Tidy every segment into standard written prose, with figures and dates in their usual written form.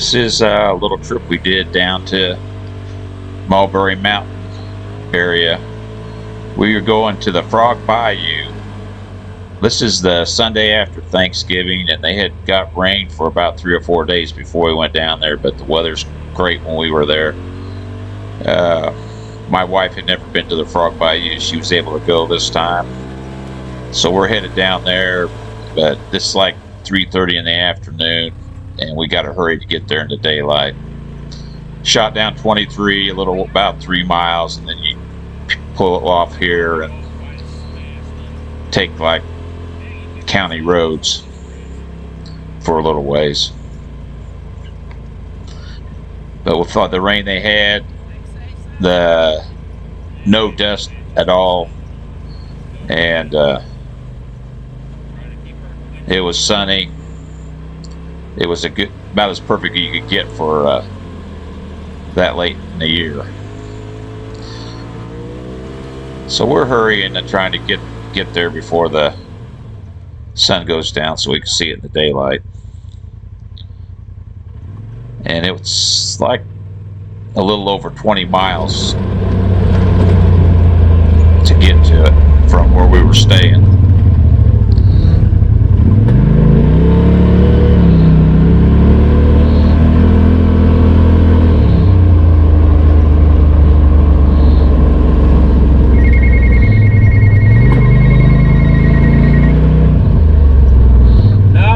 This is a little trip we did down to Mulberry Mountain area. We were going to the Frog Bayou. This is the Sunday after Thanksgiving, and they had got rain for about 3 or 4 days before we went down there, but the weather's great when we were there. My wife had never been to the Frog Bayou. She was able to go this time. So we're headed down there, but this is like 3:30 in the afternoon, and we got to hurry to get there in the daylight. Shot down 23, about 3 miles, and then you pull off here and take like county roads for a little ways. But with the rain they had, no dust at all, and it was sunny. It was about as perfect as you could get for that late in the year. So we're hurrying and trying to get there before the sun goes down so we can see it in the daylight. And it's like a little over 20 miles to get to it from where we were staying.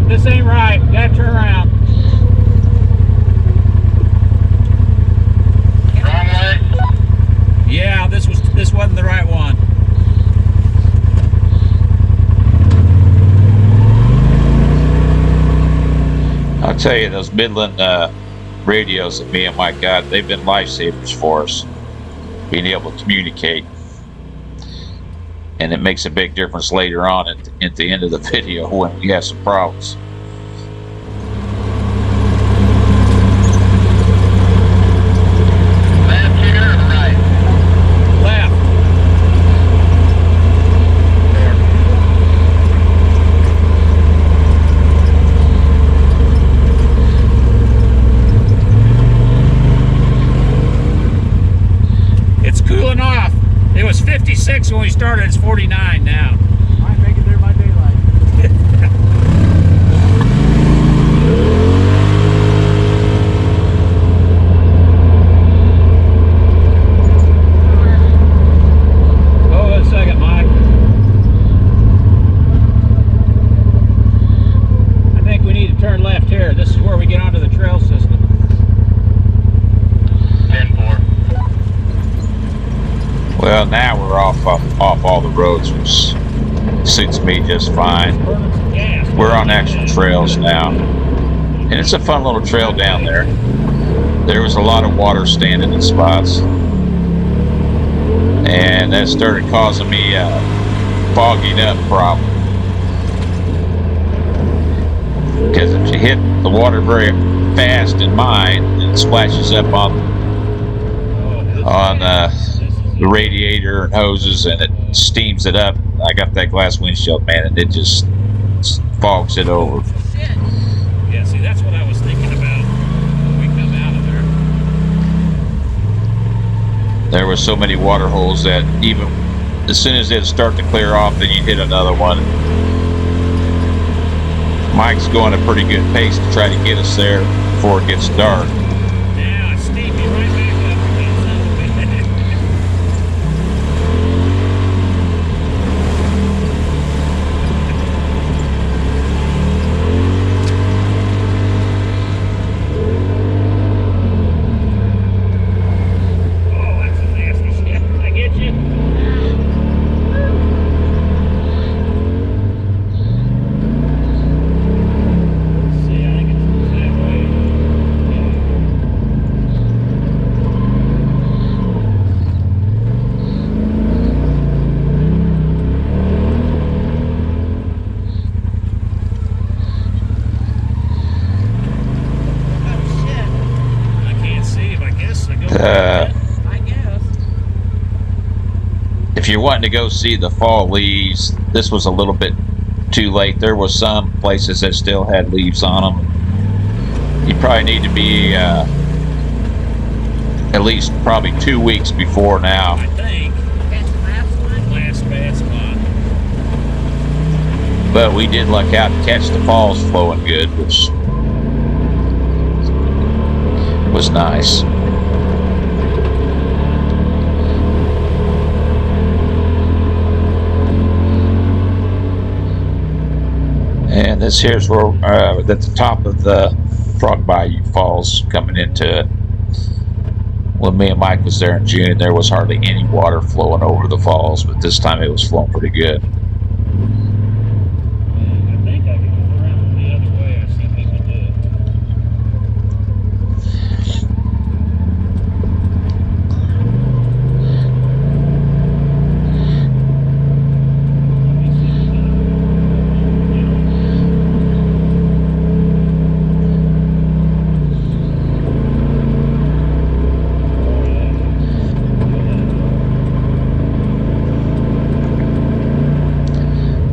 This ain't right. Gotta turn around. Wrong way? Yeah, this wasn't the right one. I'll tell you, those Midland radios that me and Mike got, they've been lifesavers for us, being able to communicate. And it makes a big difference later on at the end of the video when we have some problems. Left here or right? Left. It's cooling off. It was 56 when we started. It's 49 now. Might make it there by daylight. Hold on a second, Mike. I think we need to turn left here. This is where we get onto the trail system. 10-4. Well, now we're off all the roads, which suits me just fine. We're on actual trails now, and it's a fun little trail down there. There was a lot of water standing in spots, and that started causing me a fogging up problem. Because if you hit the water very fast in mine, it splashes up on the radiator and hoses, and it steams it up. I got that glass windshield, man, and it just fogs it over. Yeah, see, that's what I was thinking about when we come out of there. There were so many water holes that even as soon as it start to clear off, then you hit another one. Mike's going a pretty good pace to try to get us there before it gets dark. Now it's steaming right back up. If you're wanting to go see the fall leaves, this was a little bit too late. There was some places that still had leaves on them. You probably need to be at least probably 2 weeks before now. I think. Last bad spot. But we did luck out and catch the falls flowing good, which was nice. And this here's where at the top of the Frog Bayou Falls coming into it. When me and Mike was there in June, there was hardly any water flowing over the falls, but this time it was flowing pretty good. I think I can go around the other way. I see they can do it.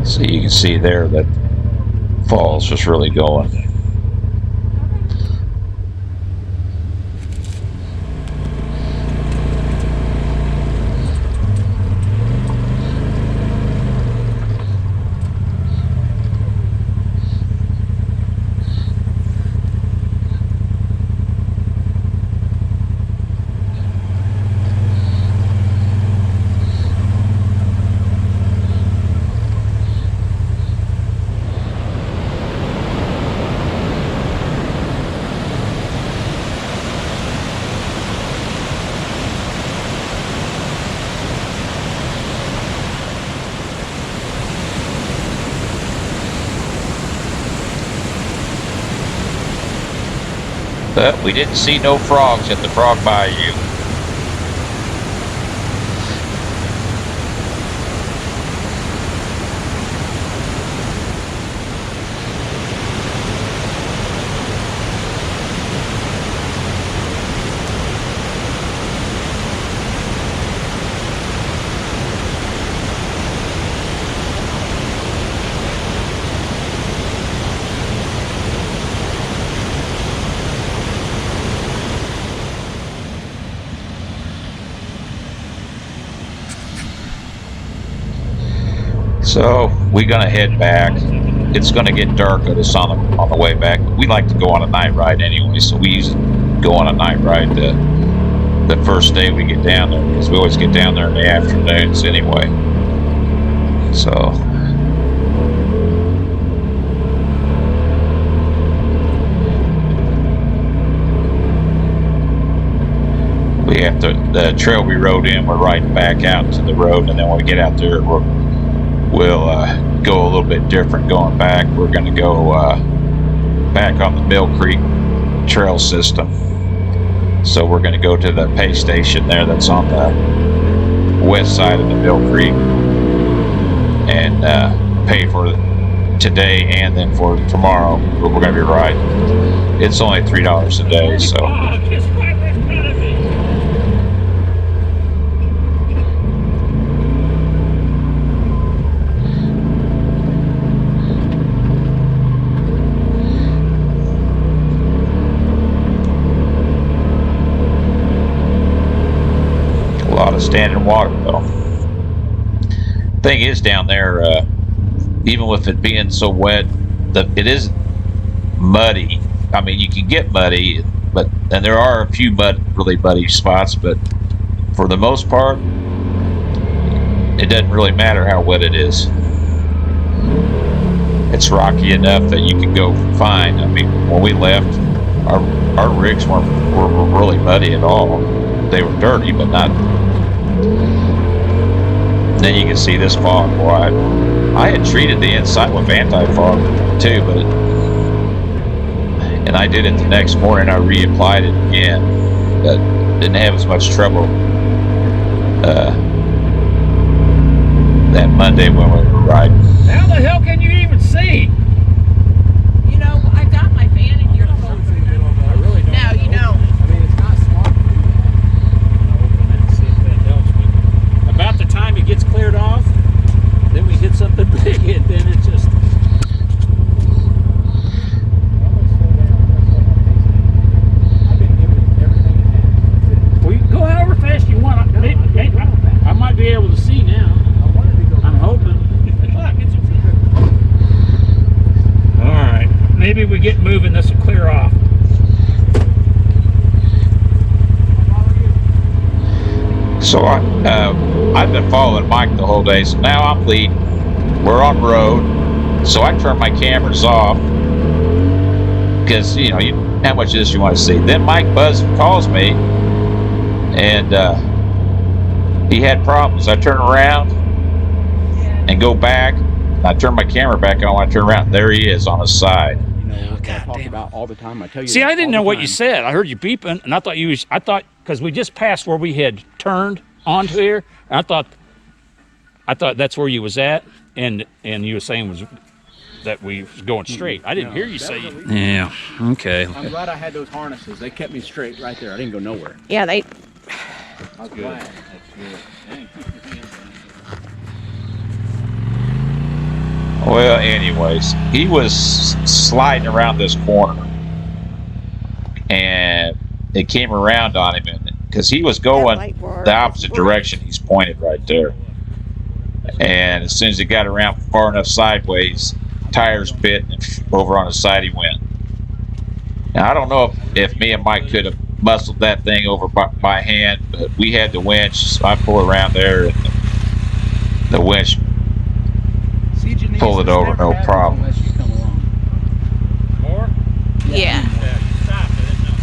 So you can see there that falls was really going. But we didn't see no frogs at the Frog Bayou. So we're gonna head back. It's gonna get dark on us on the way back. We like to go on a night ride anyway, so we usually go on a night ride the first day we get down there, because we always get down there in the afternoons anyway. So we have to, the trail we rode in, we're riding back out to the road, and then when we get out there, we'll go a little bit different going back. We're going to go back on the Mill Creek trail system. So we're going to go to the pay station there that's on the west side of the Mill Creek and pay for today and then for tomorrow. We're going to be riding. It's only $3 a day, so. Standing water though. Thing is, down there, even with it being so wet, it is muddy. I mean, you can get muddy, and there are a few really muddy spots, but for the most part, it doesn't really matter how wet it is. It's rocky enough that you can go fine. I mean, when we left, our rigs were really muddy at all. They were dirty, but not. Then you can see this fog. Boy, I had treated the inside with anti-fog too, and I did it the next morning. I reapplied it again, but didn't have as much trouble that Monday when we were riding. How the hell can you even see? You know, I've got my van in here. I really don't. Now, you know. I mean, it's not smart. Open it and see if that helps. But about the time it gets cleared off, then we hit something big, and then it just. get moving, this will clear off. So I've been following Mike the whole day. So now I'm leading. We're on road, so I turn my cameras off because how much of this you want to see. Then Mike calls me, and he had problems. I turn around and go back. I turn my camera back on. When I turn around, there he is on his side. I talk about all the time. I tell you. See, I didn't know what you said. I heard you beeping, and I thought because we just passed where we had turned onto here, and I thought that's where you was at, and you were saying that we was going straight. I didn't hear you say. Yeah. Okay. I'm glad I had those harnesses. They kept me straight right there. I didn't go nowhere. Yeah, they. I was glad. Well, anyways, he was sliding around this corner, and it came around on him, because he was going the opposite direction. He's pointed right there, and as soon as he got around far enough sideways, tires bit, and over on his side he went. Now I don't know if me and Mike could have muscled that thing over by hand, but we had the winch, so I pull around there, and the winch pull it over, no problem. Unless you come along. More? Yeah. Stop. I didn't know.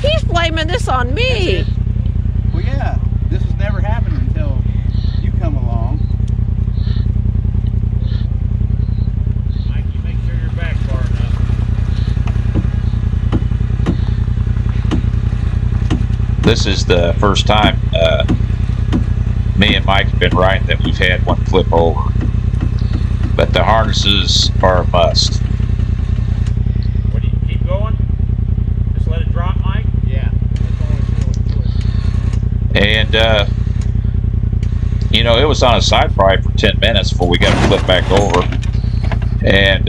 He's blaming this on me. Well, yeah. This has never happened until you come along. Mike, you make sure you're back far enough. This is the first time me and Mike have been riding that we've had one flip over. But the harnesses are a must. What do you keep going? Just let it drop, Mike? Yeah. And it was on a side probably for 10 minutes before we got to flip back over. And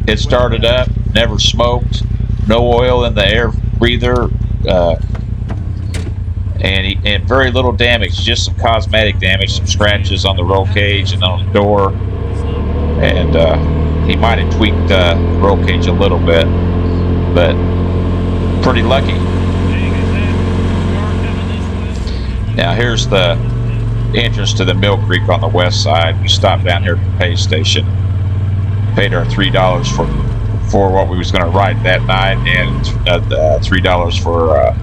it started up, never smoked, no oil in the air breather, and very little damage, just some cosmetic damage, some scratches on the roll cage and on the door. And he might have tweaked the roll cage a little bit, but pretty lucky. Now here's the entrance to the Mill Creek on the west side. We stopped down here at the pay station, paid our $3 for what we was going to ride that night, and $3 for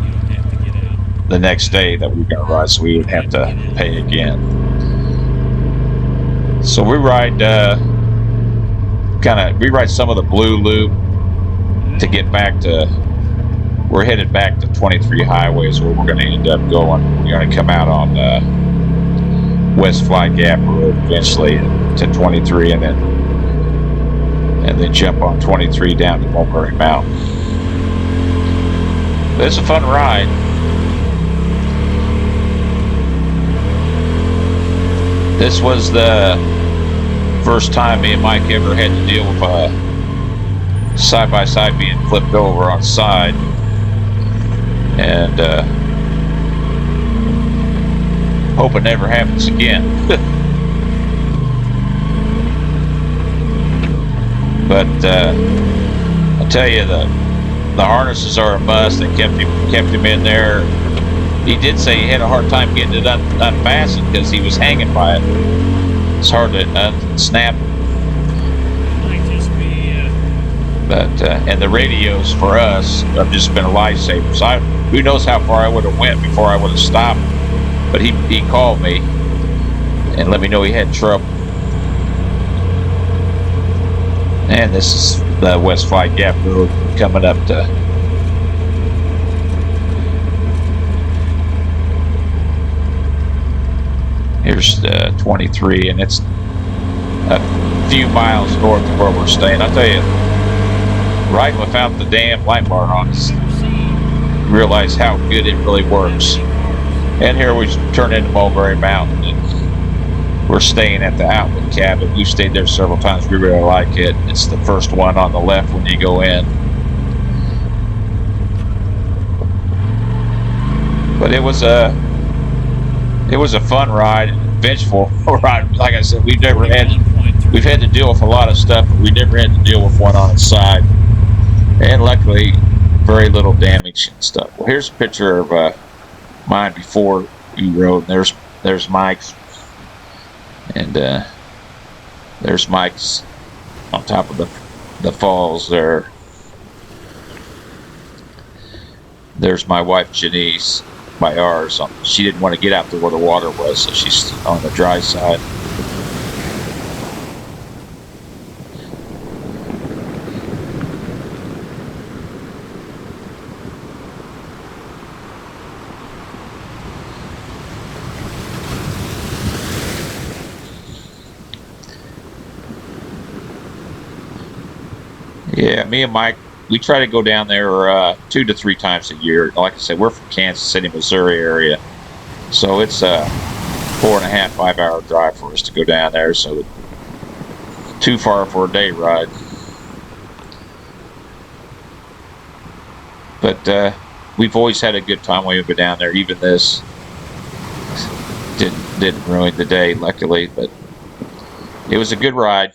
the next day that we were going to ride, so we would have to pay again. So we ride some of the blue loop to get back to. We're headed back to 23 highways where we're going to end up going. We're going to come out on West Fly Gap Road eventually to 23, and then jump on 23 down to Mulberry Mountain. But it's a fun ride. This was the first time me and Mike ever had to deal with a side-by-side being flipped over on side, and hope it never happens again. But I tell you, the harnesses are a must. They kept him in there. He did say he had a hard time getting it unfastened because he was hanging by it. It's hard to unsnap. Might just be. But and the radios for us have just been a lifesaver. So who knows how far I would have went before I would have stopped. But he called me and let me know he had trouble. And this is the West Fly Gap Road coming up to. Here's 23, and it's a few miles north of where we're staying. I'll tell you, riding without the damn light bar on, realize how good it really works. And here we turn into Mulberry Mountain, and we're staying at the Outlet Cabin. We've stayed there several times. We really like it. It's the first one on the left when you go in. But it was a fun ride, and vengeful ride. Like I said, we've never had we've had to deal with a lot of stuff, but we never had to deal with one on its side. And luckily, very little damage and stuff. Well, here's a picture of mine before we rode. There's Mike's, and there's Mike's on top of the falls there. There's my wife Janice by ours. She didn't want to get out there where the water was, so she's on the dry side. Yeah, me and Mike, we try to go down there 2 to 3 times a year. Like I said, we're from Kansas City, Missouri area, so it's a 4.5, 5 hour drive for us to go down there. So too far for a day ride. But we've always had a good time when we've been down there. Even this didn't ruin the day, luckily. But it was a good ride.